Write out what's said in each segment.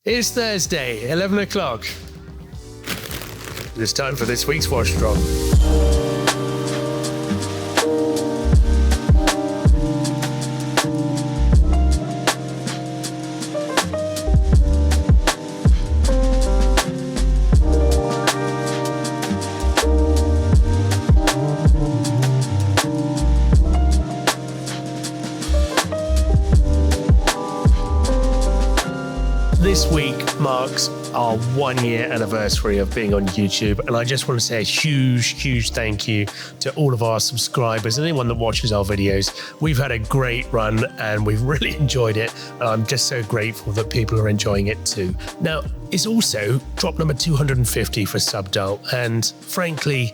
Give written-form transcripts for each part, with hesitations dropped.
It's Thursday, 11 o'clock. It's time for this week's Watch Drop. This week marks our 1 year anniversary of being on YouTube, and I just want to say a huge thank you to all of our subscribers and anyone that watches our videos. We've had a great run and we've really enjoyed it, and I'm just so grateful that people are enjoying it too. Now, it's also drop number 250 for Subdial, and frankly,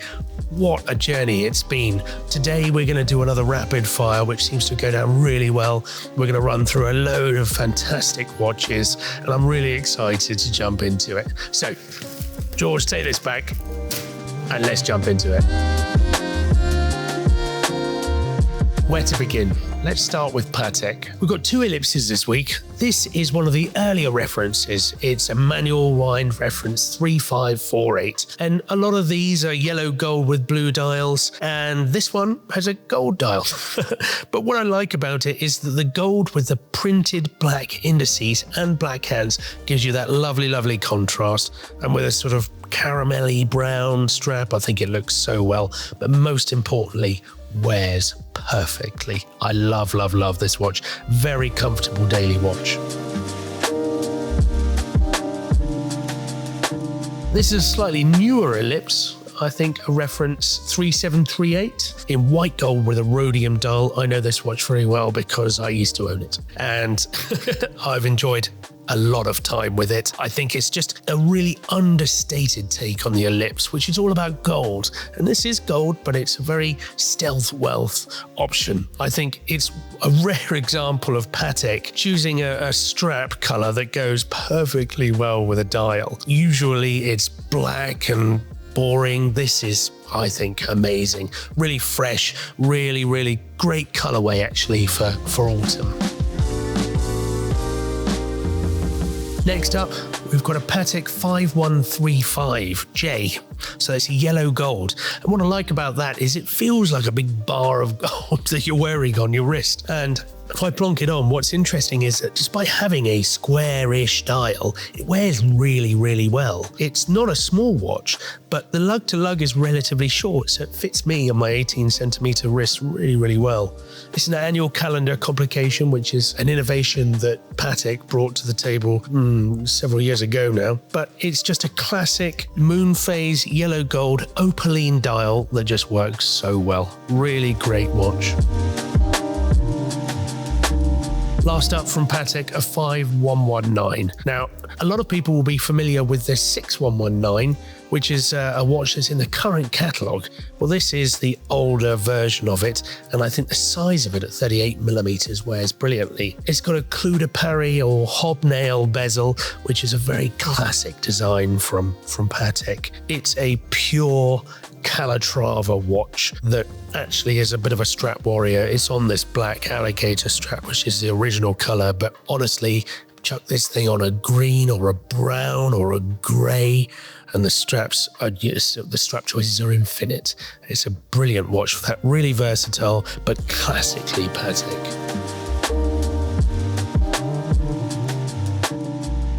what a journey it's been. Today we're going to do another rapid fire, which seems to go down really well. We're going to run through a load of fantastic watches, and I'm really excited to jump into it. So, George, take this back and let's jump into it. Where to begin? Let's start with Patek. We've got two ellipses this week. This is one of the earlier references. It's a manual wind reference 3548. And a lot of these are yellow gold with blue dials. And this one has a gold dial. But what I like about it is that the gold with the printed black indices and black hands gives you that lovely contrast. And with a sort of caramelly brown strap, I think it looks so well. But most importantly, wears perfectly. I love this watch. Very comfortable daily watch. This is a slightly newer Ellipse. I think a reference 3738 in white gold with a rhodium dial. I know this watch very well because I used to own it, and I've enjoyed a lot of time with it. I think it's just a really understated take on the Ellipse, which is all about gold. And this is gold, but it's a very stealth wealth option. I think it's a rare example of Patek choosing a strap color that goes perfectly well with a dial. Usually it's black and boring. This is, I think, amazing. Really fresh, really great colorway actually for autumn. Next up, we've got a Patek 5135J. So it's yellow gold. And what I like about that is it feels like a big bar of gold that you're wearing on your wrist. And if I plonk it on, what's interesting is that despite having a square-ish dial, it wears really well. It's not a small watch, but the lug to lug is relatively short, so it fits me on my 18cm wrist really well. It's an annual calendar complication, which is an innovation that Patek brought to the table several years ago now. But it's just a classic moon phase yellow gold opaline dial that just works so well. Really great watch. Last up from Patek, a 5119. Now, a lot of people will be familiar with the 6119, which is a watch that's in the current catalogue. Well, this is the older version of it, and I think the size of it at 38mm wears brilliantly. It's got a clou de Paris or hobnail bezel, which is a very classic design from Patek. It's a pure Calatrava watch that actually is a bit of a strap warrior. It's on this black alligator strap, which is the original color, but honestly, chuck this thing on a green or a brown or a gray, and the strap choices are infinite. It's a brilliant watch for that, really versatile but classically Patek.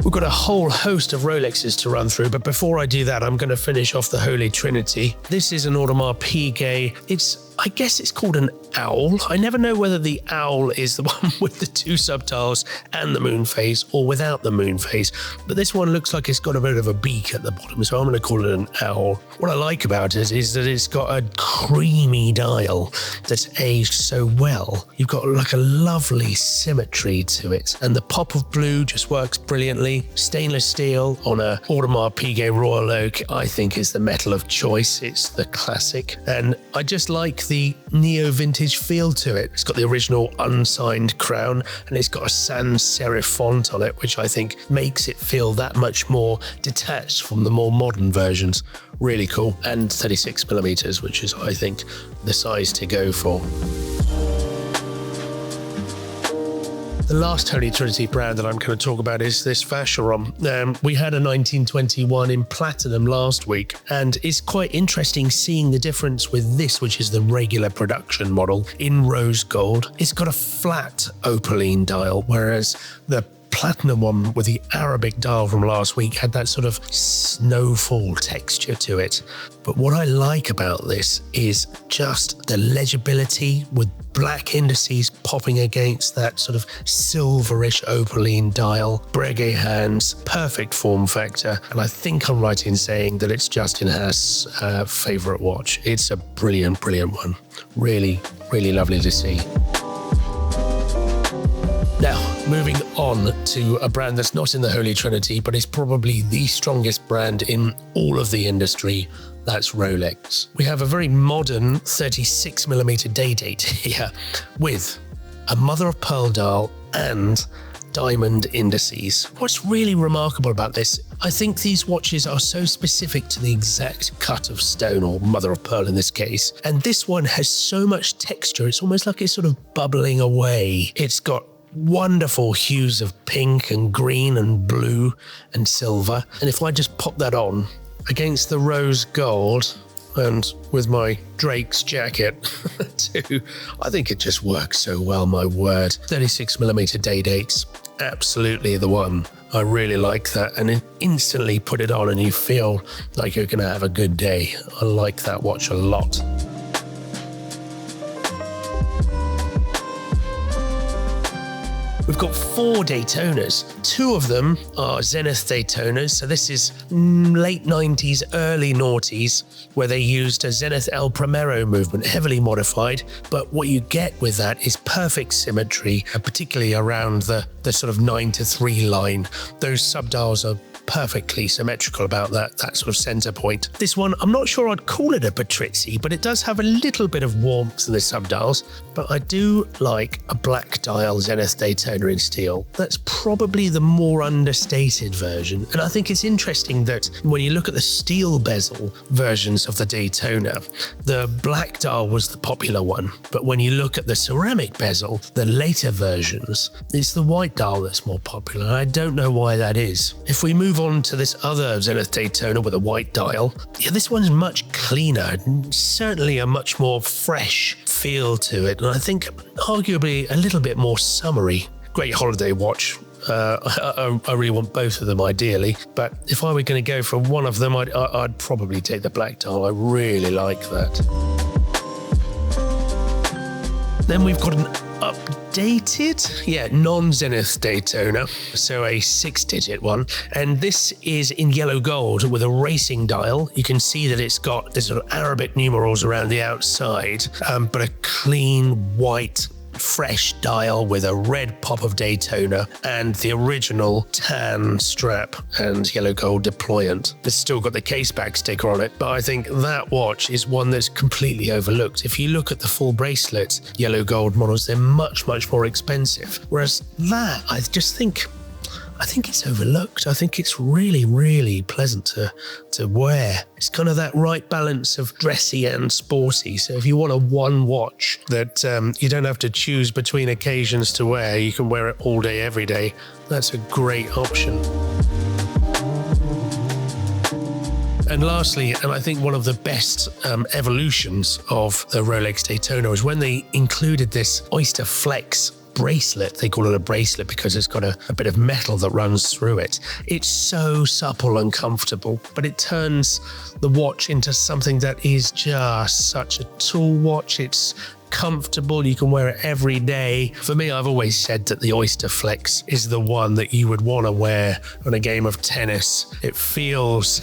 We've got a whole host of Rolexes to run through, but before I do that, I'm going to finish off the Holy Trinity. This is an Audemars Piguet. I guess it's called an owl. I never know whether the owl is the one with the two subdials and the moon phase or without the moon phase, but this one looks like it's got a bit of a beak at the bottom, so I'm going to call it an owl. What I like about it is that it's got a creamy dial that's aged so well. You've got like a lovely symmetry to it, and the pop of blue just works brilliantly. Stainless steel on a Audemars Piguet Royal Oak, I think, is the metal of choice. It's the classic, and I just like the neo-vintage feel to it. It's got the original unsigned crown, and it's got a sans serif font on it, which I think makes it feel that much more detached from the more modern versions. Really cool. And 36mm, which is, I think, the size to go for. The last Holy Trinity brand that I'm going to talk about is this Vacheron. We had a 1921 in platinum last week, and it's quite interesting seeing the difference with this, which is the regular production model in rose gold. It's got a flat opaline dial, whereas the platinum one with the Arabic dial from last week had that sort of snowfall texture to it. But what I like about this is just the legibility with black indices popping against that sort of silverish opaline dial, Breguet hands, perfect form factor, and I think I'm right in saying that it's Justin Haas' favourite watch. It's a brilliant, brilliant one. Really, really lovely to see. Now, moving on to a brand that's not in the Holy Trinity, but is probably the strongest brand in all of the industry. That's Rolex. We have a very modern 36mm day-date here with a mother of pearl dial and diamond indices. What's really remarkable about this, I think these watches are so specific to the exact cut of stone, or mother of pearl in this case, and this one has so much texture, it's almost like it's sort of bubbling away. It's got wonderful hues of pink and green and blue and silver, and if I just pop that on against the rose gold and with my Drake's jacket too, I think it just works so well, my word. 36mm day dates, absolutely the one. I really like that, and then instantly put it on and you feel like you're gonna have a good day. I like that watch a lot. We've got 4 Daytonas. 2 of them are Zenith Daytonas. So this is late 90s, early noughties, where they used a Zenith El Primero movement, heavily modified. But what you get with that is perfect symmetry, particularly around the sort of 9-3 line. Those subdials are perfectly symmetrical about that sort of center point. This one, I'm not sure I'd call it a Patrizzi, but it does have a little bit of warmth in the subdials. But I do like a black dial Zenith Daytona in steel. That's probably the more understated version. And I think it's interesting that when you look at the steel bezel versions of the Daytona, the black dial was the popular one. But when you look at the ceramic bezel, the later versions, it's the white dial that's more popular. I don't know why that is. If we move on to this other Zenith Daytona with a white dial, yeah, this one's much cleaner, certainly a much more fresh feel to it, and I think arguably a little bit more summery. Great holiday watch. I really want both of them ideally, but if I were going to go for one of them, I'd probably take the black dial. I really like that. Then we've got an updated, non-Zenith Daytona, so a 6-digit one, and this is in yellow gold with a racing dial. You can see that it's got this sort of Arabic numerals around the outside, but a clean white fresh dial with a red pop of Daytona and the original tan strap and yellow gold deployant. It's still got the case back sticker on it, but I think that watch is one that's completely overlooked. If you look at the full bracelet yellow gold models, they're much, much more expensive. Whereas that, I think it's overlooked. I think it's really, really pleasant to wear. It's kind of that right balance of dressy and sporty. So if you want a one watch that you don't have to choose between occasions to wear, you can wear it all day, every day. That's a great option. And lastly, and I think one of the best evolutions of the Rolex Daytona was when they included this Oyster Flex bracelet. They call it a bracelet because it's got a bit of metal that runs through it. It's so supple and comfortable, but it turns the watch into something that is just such a tool watch. It's comfortable, you can wear it every day. For me, I've always said that the Oyster Flex is the one that you would want to wear on a game of tennis. It feels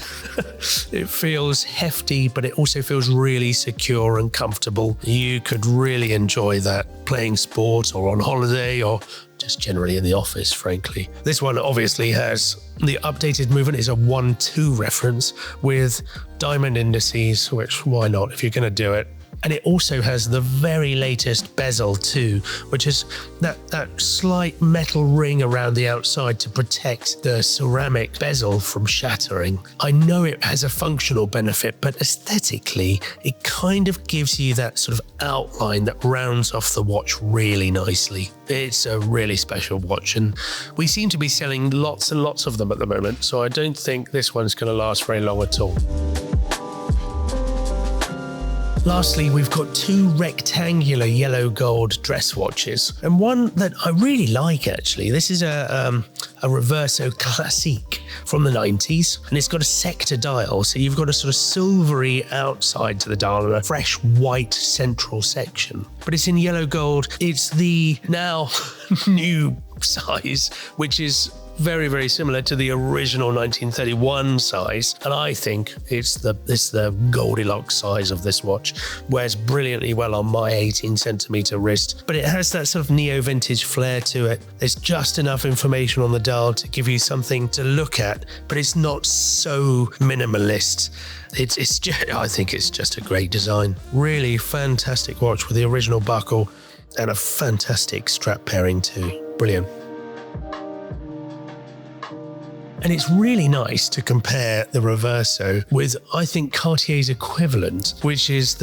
hefty, but it also feels really secure and comfortable. You could really enjoy that playing sport or on holiday or just generally in the office, frankly. This one obviously has the updated movement is a 1-2 reference with diamond indices, which why not? If you're going to do it, And it also has the very latest bezel too, which is that slight metal ring around the outside to protect the ceramic bezel from shattering. I know it has a functional benefit, but aesthetically, it kind of gives you that sort of outline that rounds off the watch really nicely. It's a really special watch, and we seem to be selling lots and lots of them at the moment, so I don't think this one's going to last very long at all. Lastly, we've got two rectangular yellow gold dress watches, and one that I really like actually. This is a Reverso Classique from the 90s, and it's got a sector dial, so you've got a sort of silvery outside to the dial and a fresh white central section. But it's in yellow gold. It's the now new size, which is very, very similar to the original 1931 size, and I think it's the Goldilocks size of this watch. Wears brilliantly well on my 18cm wrist, but it has that sort of neo-vintage flair to it. There's just enough information on the dial to give you something to look at, but it's not so minimalist. It's just, I think it's just a great design. Really fantastic watch with the original buckle and a fantastic strap pairing too. Brilliant. And it's really nice to compare the Reverso with, I think, Cartier's equivalent, which is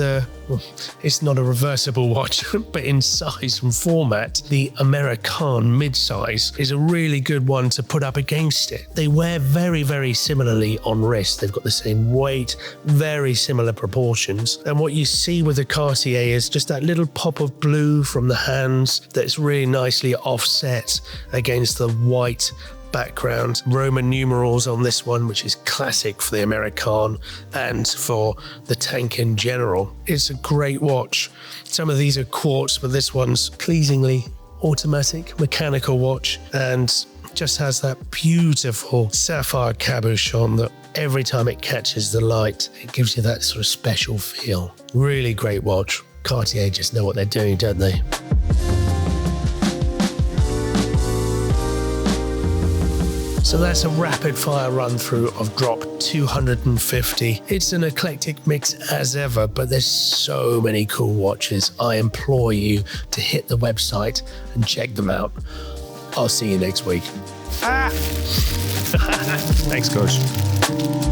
it's not a reversible watch, but in size and format, the Americaine mid-size is a really good one to put up against it. They wear very, very similarly on wrist. They've got the same weight, very similar proportions. And what you see with the Cartier is just that little pop of blue from the hands that's really nicely offset against the white background. Roman numerals on this one, which is classic for the Americaine and for the tank in general. It's a great watch. Some of these are quartz, but this one's pleasingly automatic mechanical watch and just has that beautiful sapphire cabochon that every time it catches the light, it gives you that sort of special feel. Really great watch. Cartier just know what they're doing, don't they? So that's a rapid fire run through of Drop 250. It's an eclectic mix as ever, but there's so many cool watches. I implore you to hit the website and check them out. I'll see you next week. Thanks, Coach.